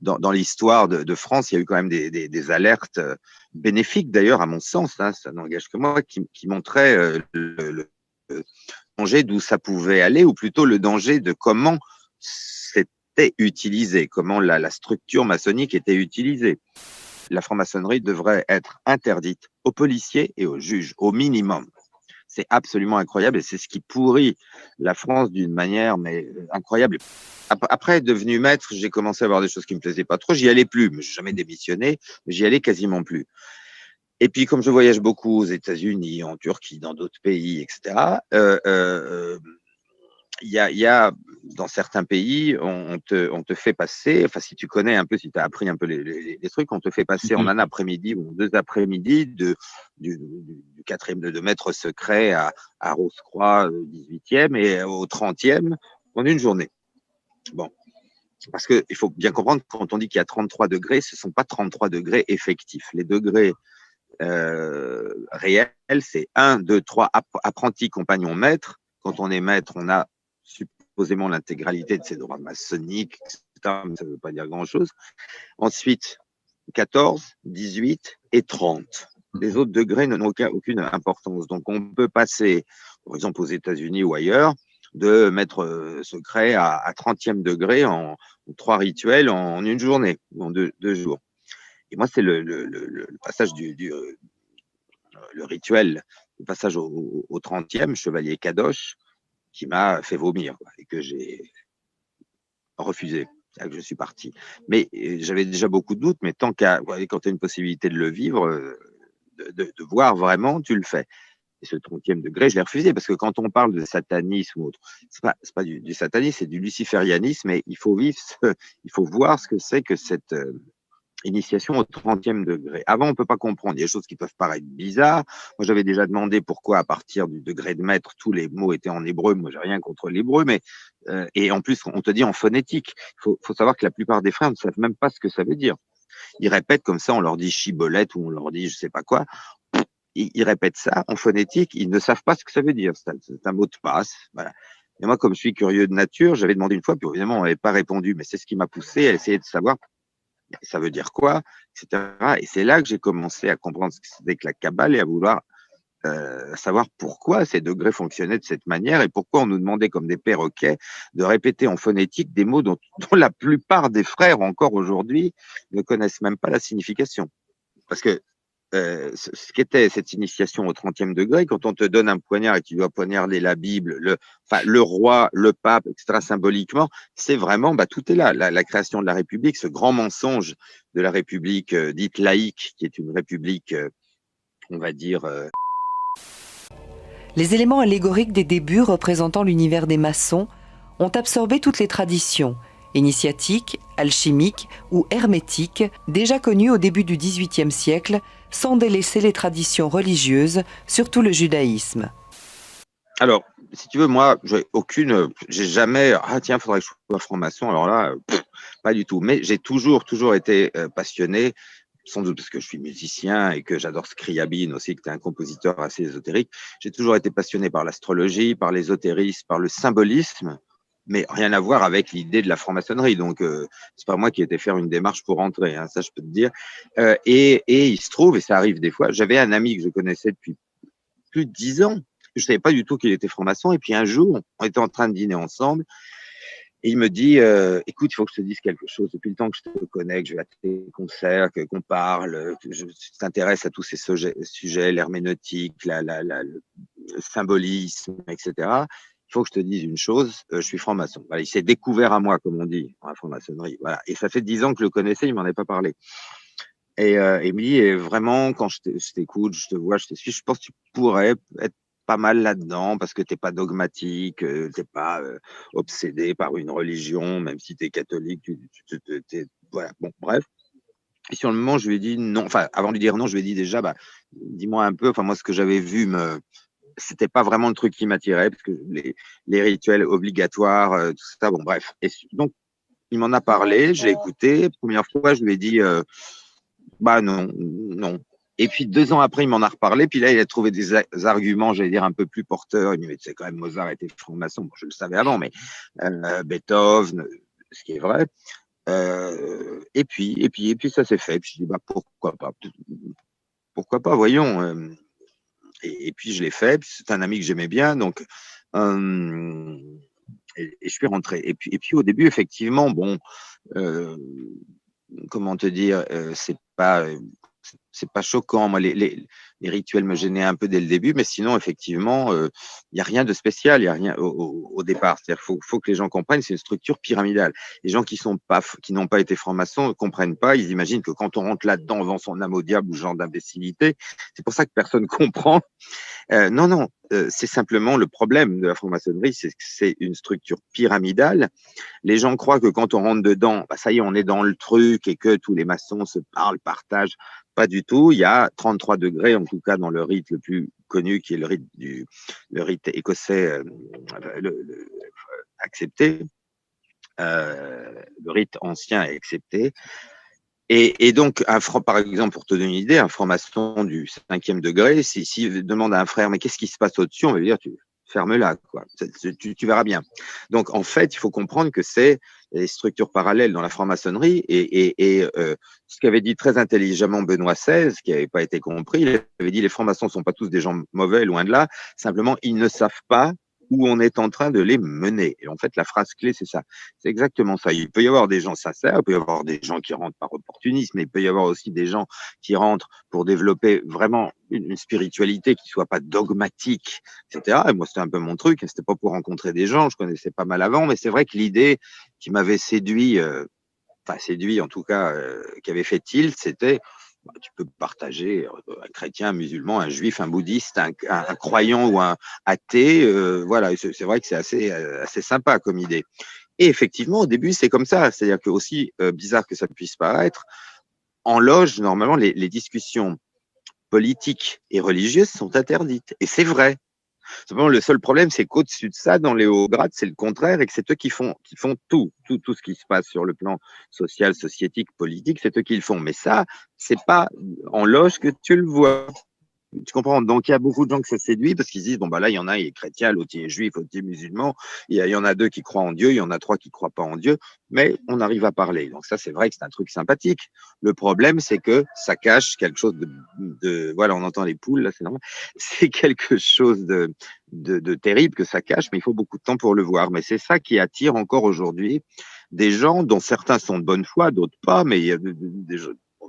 dans l'histoire de France, il y a eu quand même des alertes bénéfiques d'ailleurs, à mon sens, hein, ça n'engage que moi, qui montraient le danger d'où ça pouvait aller, ou plutôt le danger de comment c'était utilisé, comment la structure maçonnique était utilisée. La franc-maçonnerie devrait être interdite aux policiers et aux juges, au minimum. C'est absolument incroyable et c'est ce qui pourrit la France d'une manière mais incroyable. Après, devenu maître, j'ai commencé à voir des choses qui me plaisaient pas trop. J'y allais plus, mais j'ai jamais démissionné, mais j'y allais quasiment plus. Et puis, comme je voyage beaucoup aux États-Unis, en Turquie, dans d'autres pays, etc., il y a dans certains pays, on te fait passer, enfin si tu connais un peu, si tu as appris un peu les trucs, on te fait passer en un après-midi ou en 2 après-midi du 4e de maître secret à Rose-Croix 18e et au 30e en une journée. Bon, parce que il faut bien comprendre, quand on dit qu'il y a 33 degrés, ce ne sont pas 33 degrés effectifs. Les degrés réels, c'est 1, 2, 3 apprentis, compagnons, maîtres. Quand on est maître, on a supposément l'intégralité de ses droits maçonniques, etc. Mais ça ne veut pas dire grand-chose. Ensuite, 14, 18 et 30. Les autres degrés n'ont aucune importance. Donc, on peut passer, par exemple, aux États-Unis ou ailleurs, de maître secret à 30e degré en 3 rituels en une journée, en deux jours. Et moi, c'est le passage le rituel, le passage au 30e, chevalier Kadosh, qui m'a fait vomir et que j'ai refusé. C'est là que je suis parti. Mais j'avais déjà beaucoup de doutes, mais tant qu'à, quand tu as une possibilité de le vivre, de voir vraiment, tu le fais. Et ce 30e degré, je l'ai refusé parce que quand on parle de satanisme ou autre, c'est pas du satanisme, c'est du luciférianisme, et il faut vivre, il faut voir ce que c'est que cette initiation au 30e degré. Avant, on peut pas comprendre. Il y a des choses qui peuvent paraître bizarres. Moi, j'avais déjà demandé pourquoi, à partir du degré de maître, tous les mots étaient en hébreu. Moi, j'ai rien contre l'hébreu, mais et en plus, on te dit en phonétique. Faut savoir que la plupart des frères ne savent même pas ce que ça veut dire. Ils répètent comme ça, on leur dit chibolette ou on leur dit je sais pas quoi. Ils répètent ça en phonétique. Ils ne savent pas ce que ça veut dire. C'est un mot de passe. Voilà. Et moi, comme je suis curieux de nature, j'avais demandé une fois, puis évidemment, on n'avait pas répondu, mais c'est ce qui m'a poussé à essayer de savoir ça veut dire quoi, etc. Et c'est là que j'ai commencé à comprendre ce que c'était que la Kabbale et à vouloir savoir pourquoi ces degrés fonctionnaient de cette manière et pourquoi on nous demandait comme des perroquets de répéter en phonétique des mots dont la plupart des frères encore aujourd'hui ne connaissent même pas la signification. Parce que ce qu'était cette initiation au 30e degré, quand on te donne un poignard et tu dois poignarder la Bible, le roi, le pape, etc., symboliquement, c'est vraiment, tout est là. La création de la République, ce grand mensonge de la République dite laïque, qui est une République, on va dire... Les éléments allégoriques des débuts représentant l'univers des maçons ont absorbé toutes les traditions, initiatiques, alchimiques ou hermétiques, déjà connues au début du XVIIIe siècle, sans délaisser les traditions religieuses, surtout le judaïsme. Alors, si tu veux, moi, j'ai jamais, tiens, faudrait que je sois franc-maçon, alors là, pas du tout. Mais j'ai toujours été passionné, sans doute parce que je suis musicien et que j'adore Scriabine aussi, que tu es un compositeur assez ésotérique. J'ai toujours été passionné par l'astrologie, par l'ésotérisme, par le symbolisme, mais rien à voir avec l'idée de la franc-maçonnerie. Donc, c'est pas moi qui ai été faire une démarche pour entrer, hein, ça je peux te dire. Et il se trouve, et ça arrive des fois, j'avais un ami que je connaissais depuis plus de 10 ans. Je savais pas du tout qu'il était franc-maçon. Et puis un jour, on était en train de dîner ensemble. Et il me dit, écoute, il faut que je te dise quelque chose. Depuis le temps que je te connais, que je vais à tes concerts, qu'on parle, que je t'intéresse à tous ces sujets, l'herméneutique, le symbolisme, etc. Il faut que je te dise une chose, je suis franc-maçon. Voilà, il s'est découvert à moi, comme on dit, en franc-maçonnerie. Voilà. Et ça fait 10 ans que je le connaissais, il m'en avait pas parlé. Et il me dit, vraiment, quand je t'écoute, je te vois, je te suis, je pense que tu pourrais être pas mal là-dedans parce que t'es pas dogmatique, t'es pas obsédé par une religion, même si t'es catholique, voilà, bon, bref. Et sur le moment, je lui ai dit non, enfin, avant de lui dire non, je lui ai dit déjà, dis-moi un peu, enfin, moi, ce que j'avais vu, c'était pas vraiment le truc qui m'attirait parce que les rituels obligatoires, tout ça, bon, bref. Et donc, il m'en a parlé, j'ai écouté. Première fois, je lui ai dit, non, non. Et puis 2 ans après, il m'en a reparlé. Puis là, il a trouvé des arguments, j'allais dire, un peu plus porteurs. Il me dit, c'est quand même Mozart était franc-maçon. Bon, je le savais avant, mais Beethoven, ce qui est vrai. Et puis ça s'est fait. Puis je dis bah pourquoi pas, voyons. Et puis je l'ai fait. Puis c'est un ami que j'aimais bien, donc et je suis rentré. Et puis au début, effectivement, bon, euh, comment te dire, c'est pas choquant. Moi, les rituels me gênaient un peu dès le début, mais sinon, effectivement, il y a rien de spécial, il y a rien au départ. C'est-à-dire, faut que les gens comprennent, c'est une structure pyramidale. Les gens qui n'ont pas été francs-maçons ne comprennent pas. Ils imaginent que quand on rentre là-dedans, on vend son âme au diable ou ce genre d'imbécilité. C'est pour ça que personne comprend. Non, c'est simplement le problème de la franc-maçonnerie, c'est que c'est une structure pyramidale. Les gens croient que quand on rentre dedans, bah, ça y est, on est dans le truc et que tous les maçons se parlent, partagent. Pas du tout. Il y a 33 degrés, en tout cas dans le rite le plus connu, qui est le rite écossais accepté. Le rite ancien est accepté. Et donc, par exemple, pour te donner une idée, un franc-maçon du 5e degré, s'il demande à un frère, mais qu'est-ce qui se passe au-dessus, on va lui dire, ferme-la, quoi. Tu verras bien. Donc, en fait, il faut comprendre que c'est les structures parallèles dans la franc-maçonnerie et ce qu'avait dit très intelligemment Benoît XVI, qui n'avait pas été compris, il avait dit les francs-maçons ne sont pas tous des gens mauvais, loin de là, simplement, ils ne savent pas où on est en train de les mener. Et en fait, la phrase clé, c'est ça. C'est exactement ça. Il peut y avoir des gens sincères, il peut y avoir des gens qui rentrent par opportunisme, mais il peut y avoir aussi des gens qui rentrent pour développer vraiment une spiritualité qui soit pas dogmatique, etc. Et moi, c'était un peu mon truc. C'était pas pour rencontrer des gens. Je connaissais pas mal avant, mais c'est vrai que l'idée qui m'avait séduit, en tout cas, qui avait fait tilt, c'était tu peux partager un chrétien, un musulman, un juif, un bouddhiste, un croyant ou un athée. Voilà, c'est vrai que c'est assez sympa comme idée. Et effectivement, au début, c'est comme ça. C'est-à-dire que aussi bizarre que ça puisse paraître, en loge, normalement, les discussions politiques et religieuses sont interdites. Et c'est vrai. Simplement, le seul problème, c'est qu'au-dessus de ça, dans les hauts grades, c'est le contraire et que c'est eux qui font tout ce qui se passe sur le plan social, sociétique, politique, c'est eux qui le font. Mais ça, c'est pas en loge que tu le vois. Tu comprends? Donc, il y a beaucoup de gens que ça séduit parce qu'ils disent, bon, bah là, il y en a, il est chrétien, l'autre, il est juif, l'autre, il est musulman. Il y en a 2 qui croient en Dieu, il y en a 3 qui croient pas en Dieu, mais on arrive à parler. Donc, ça, c'est vrai que c'est un truc sympathique. Le problème, c'est que ça cache quelque chose voilà, on entend les poules, là, c'est normal. C'est quelque chose de terrible que ça cache, mais il faut beaucoup de temps pour le voir. Mais c'est ça qui attire encore aujourd'hui des gens dont certains sont de bonne foi, d'autres pas, mais il y a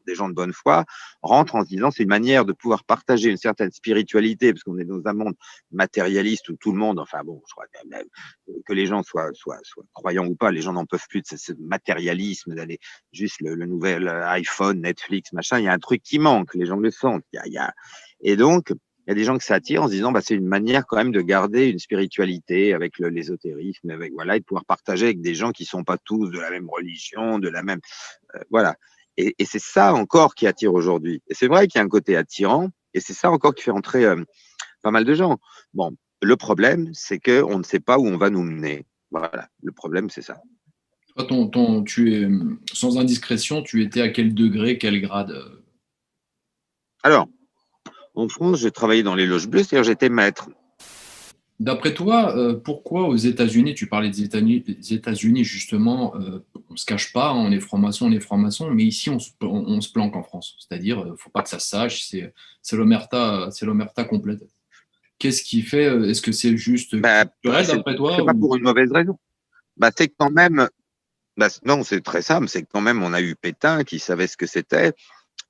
des gens de bonne foi rentrent en se disant c'est une manière de pouvoir partager une certaine spiritualité, parce qu'on est dans un monde matérialiste où tout le monde, enfin bon, je crois même que les gens soient croyants ou pas, les gens n'en peuvent plus de ce matérialisme, d'aller juste le nouvel iPhone, Netflix, machin, il y a un truc qui manque, les gens le sentent. Et donc, il y a des gens que ça attire en se disant bah, c'est une manière quand même de garder une spiritualité avec l'ésotérisme, avec voilà, et de pouvoir partager avec des gens qui sont pas tous de la même religion, de la même voilà. Et c'est ça encore qui attire aujourd'hui. Et c'est vrai qu'il y a un côté attirant, et c'est ça encore qui fait entrer pas mal de gens. Bon, le problème, c'est qu'on ne sait pas où on va nous mener. Voilà, le problème, c'est ça. Toi, tu es, sans indiscrétion, tu étais à quel degré, quel grade? Alors, en France, j'ai travaillé dans les loges bleues, c'est-à-dire j'étais maître. D'après toi, pourquoi aux États-Unis, tu parlais des États-Unis justement, on ne se cache pas, hein, on est franc-maçon, mais ici on se planque en France. C'est-à-dire, il ne faut pas que ça se sache, c'est l'omerta complète. Qu'est-ce qui fait, est-ce que c'est juste culturel d'après toi c'est pas pour une mauvaise raison. C'est quand même, non, c'est très simple, c'est quand même on a eu Pétain qui savait ce que c'était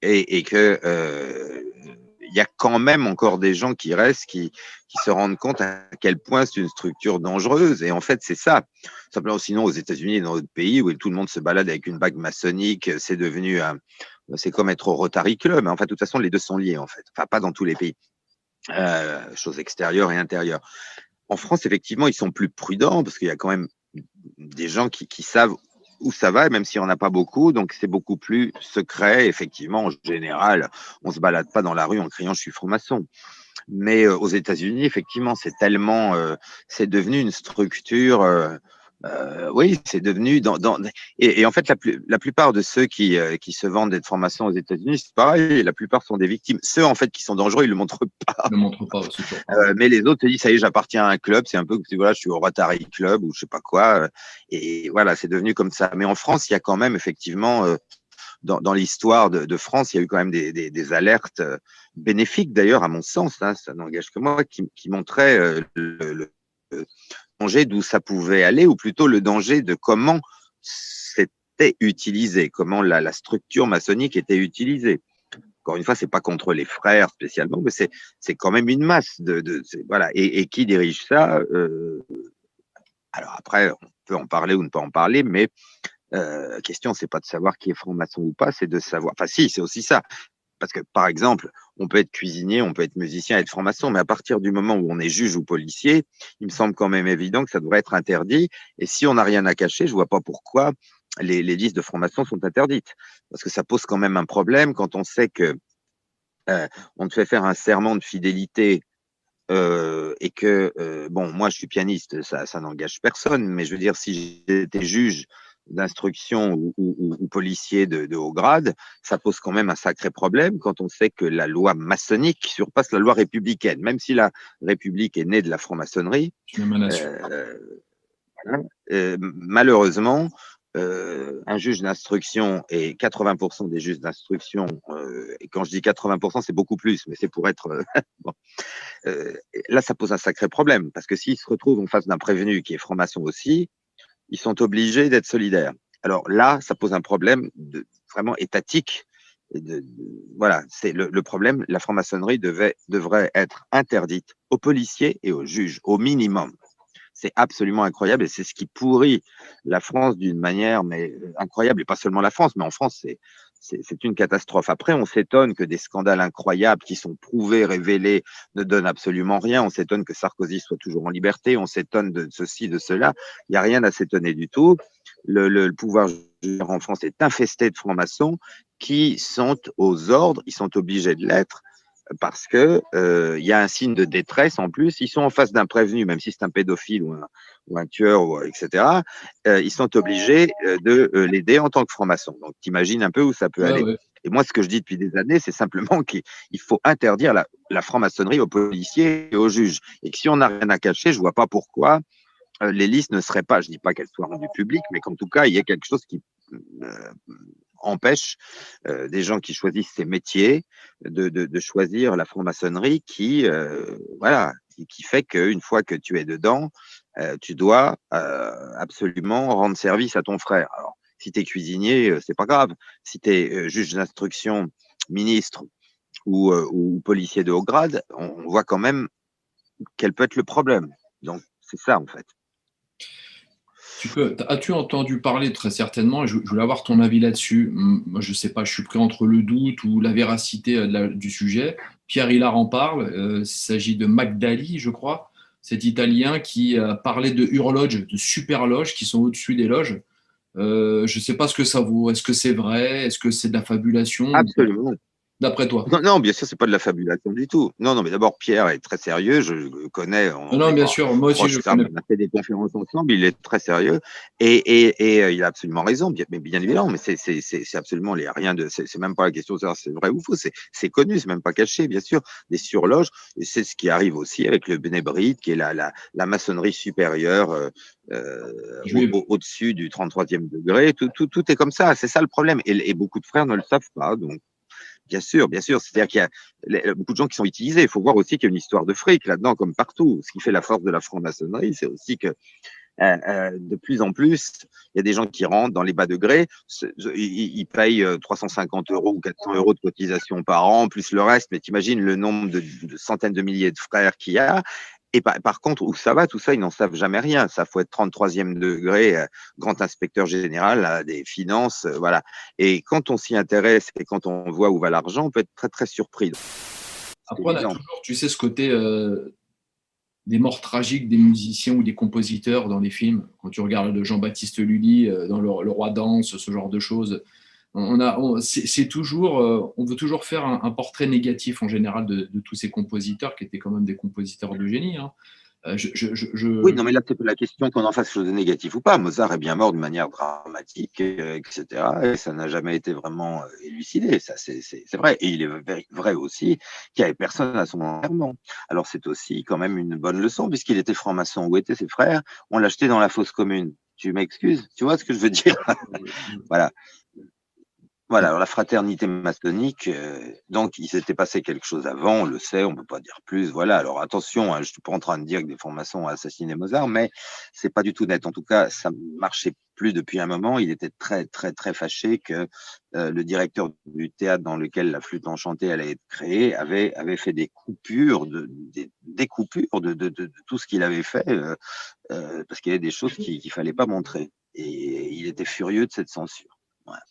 et que il y a quand même encore des gens qui restent, qui se rendent compte à quel point c'est une structure dangereuse. Et en fait, c'est ça. Simplement, sinon, aux États-Unis et dans d'autres pays où tout le monde se balade avec une bague maçonnique, c'est comme être au Rotary Club. Enfin, de toute façon, les deux sont liés, en fait. Enfin, pas dans tous les pays. Choses extérieures et intérieures. En France, effectivement, ils sont plus prudents parce qu'il y a quand même des gens qui savent où ça va, même s'il n'y en a pas beaucoup, donc c'est beaucoup plus secret. Effectivement, en général, on ne se balade pas dans la rue en criant « je suis franc-maçon ». Mais aux États-Unis, effectivement, c'est c'est devenu une structure. Oui, c'est devenu et en fait la plupart de ceux qui se vendent d'être francs-maçons aux États-Unis, c'est pareil. La plupart sont des victimes. Ceux en fait qui sont dangereux, ils le montrent pas. Ne montre pas, c'est sûr. Mais les autres te disent ça y est, j'appartiens à un club. C'est un peu comme voilà, je suis au Rotary Club ou je sais pas quoi. Et voilà, c'est devenu comme ça. Mais en France, il y a quand même effectivement dans l'histoire de France, il y a eu quand même des alertes bénéfiques d'ailleurs, à mon sens, hein, ça n'engage que moi, qui montraient le danger d'où ça pouvait aller, ou plutôt le danger de comment c'était utilisé, comment la structure maçonnique était utilisée. Encore une fois, c'est pas contre les frères spécialement, mais c'est quand même une masse voilà. Et qui dirige ça alors après, on peut en parler ou ne pas en parler, mais la question, c'est pas de savoir qui est franc-maçon ou pas, c'est de savoir. Enfin, si, c'est aussi ça. Parce que, par exemple, on peut être cuisinier, on peut être musicien, être franc-maçon, mais à partir du moment où on est juge ou policier, il me semble quand même évident que ça devrait être interdit. Et si on n'a rien à cacher, je vois pas pourquoi les listes de francs-maçons sont interdites. Parce que ça pose quand même un problème quand on sait que on te fait faire un serment de fidélité et que, bon, moi je suis pianiste, ça n'engage personne, mais je veux dire, si j'étais juge d'instruction ou policier de haut grade, ça pose quand même un sacré problème quand on sait que la loi maçonnique surpasse la loi républicaine, même si la République est née de la franc-maçonnerie. Malheureusement, un juge d'instruction et 80% des juges d'instruction, et quand je dis 80%, c'est beaucoup plus, mais c'est pour être bon. Là, ça pose un sacré problème, parce que s'ils se retrouvent en face d'un prévenu qui est franc-maçon aussi, ils sont obligés d'être solidaires. Alors là, ça pose un problème vraiment étatique. Voilà, c'est le problème. La franc-maçonnerie devrait être interdite aux policiers et aux juges, au minimum. C'est absolument incroyable et c'est ce qui pourrit la France d'une manière mais incroyable, et pas seulement la France, mais en France, c'est une catastrophe. Après, on s'étonne que des scandales incroyables qui sont prouvés, révélés, ne donnent absolument rien. On s'étonne que Sarkozy soit toujours en liberté. On s'étonne de ceci, de cela. Il n'y a rien à s'étonner du tout. Le pouvoir judiciaire en France est infesté de francs-maçons qui sont aux ordres, ils sont obligés de l'être, parce que y a un signe de détresse en plus. Ils sont en face d'un prévenu, même si c'est un pédophile ou un tueur, etc. Ils sont obligés de l'aider en tant que franc-maçon. Donc, t'imagines un peu où ça peut aller. Ouais. Et moi, ce que je dis depuis des années, c'est simplement qu'il faut interdire la franc-maçonnerie aux policiers et aux juges. Et que si on n'a rien à cacher, je vois pas pourquoi les listes ne seraient pas, je dis pas qu'elles soient rendues publiques, mais qu'en tout cas, il y ait quelque chose qui empêche des gens qui choisissent ces métiers de choisir la franc-maçonnerie qui, voilà, qui fait qu'une fois que tu es dedans, tu dois absolument rendre service à ton frère. Alors, si tu es cuisinier, c'est pas grave. Si tu es juge d'instruction, ministre ou policier de haut grade, on voit quand même quel peut être le problème. Donc, c'est ça, en fait. As-tu entendu parler, très certainement, et je voulais avoir ton avis là-dessus. Moi, je ne sais pas, je suis pris entre le doute ou la véracité du sujet. Pierre Hillard en parle. Il s'agit de Magdali, je crois, cet Italien qui parlait de horloges, de super loges qui sont au-dessus des loges. Je ne sais pas ce que ça vaut. Est-ce que c'est vrai? Est-ce que c'est de la fabulation? Absolument. D'après toi? Non, bien sûr, c'est pas de la fabulation du tout. Non, mais d'abord, Pierre est très sérieux. Je le connais. Non, bien sûr. Moi aussi, je connais. On a fait des conférences ensemble. Il est très sérieux et il a absolument raison. Bien évidemment, mais c'est absolument rien de. C'est même pas la question de savoir si c'est vrai ou faux. C'est connu, c'est même pas caché, bien sûr. Des surloges. Et c'est ce qui arrive aussi avec le Bénébrite, qui est la maçonnerie supérieure. Au-dessus du 33e degré, tout est comme ça. C'est ça le problème. Et beaucoup de frères ne le savent pas. Donc, bien sûr. C'est-à-dire qu'il y a beaucoup de gens qui sont utilisés. Il faut voir aussi qu'il y a une histoire de fric là-dedans, comme partout. Ce qui fait la force de la franc-maçonnerie, c'est aussi que de plus en plus, il y a des gens qui rentrent dans les bas degrés. Ils payent 350 € ou 400 € de cotisation par an, plus le reste. Mais t'imagines le nombre de centaines de milliers de frères qu'il y a. Et par contre, où ça va, tout ça, ils n'en savent jamais rien. Ça faut être 33e degré, grand inspecteur général des finances, voilà. Et quand on s'y intéresse et quand on voit où va l'argent, on peut être très, très surpris. Après, on a toujours, tu sais, ce côté des morts tragiques des musiciens ou des compositeurs dans les films. Quand tu regardes Jean-Baptiste Lully dans le Roi Danse, ce genre de choses. C'est toujours, on veut toujours faire un portrait négatif en général de tous ces compositeurs qui étaient quand même des compositeurs de génie. Hein. Oui, non, mais là, c'est pas la question qu'on en fasse chose de négatif ou pas. Mozart est bien mort de manière dramatique, etc. Et ça n'a jamais été vraiment élucidé. Ça, c'est vrai. Et il est vrai aussi qu'il n'y avait personne à son enterrement. Alors, c'est aussi quand même une bonne leçon, puisqu'il était franc-maçon. Où étaient ses frères? On l'a jeté dans la fosse commune. Tu m'excuses? Tu vois ce que je veux dire? Voilà. Voilà, alors la fraternité maçonnique, donc il s'était passé quelque chose avant, on le sait, on ne peut pas dire plus. Voilà, alors attention, hein, je ne suis pas en train de dire que des francs-maçons ont assassiné Mozart, mais c'est pas du tout net. En tout cas, ça marchait plus depuis un moment. Il était très, très, très fâché que le directeur du théâtre dans lequel la flûte enchantée allait être créée avait fait des coupures, des coupures de tout ce qu'il avait fait, parce qu'il y avait des choses qu'il fallait pas montrer. Et il était furieux de cette censure. Voilà.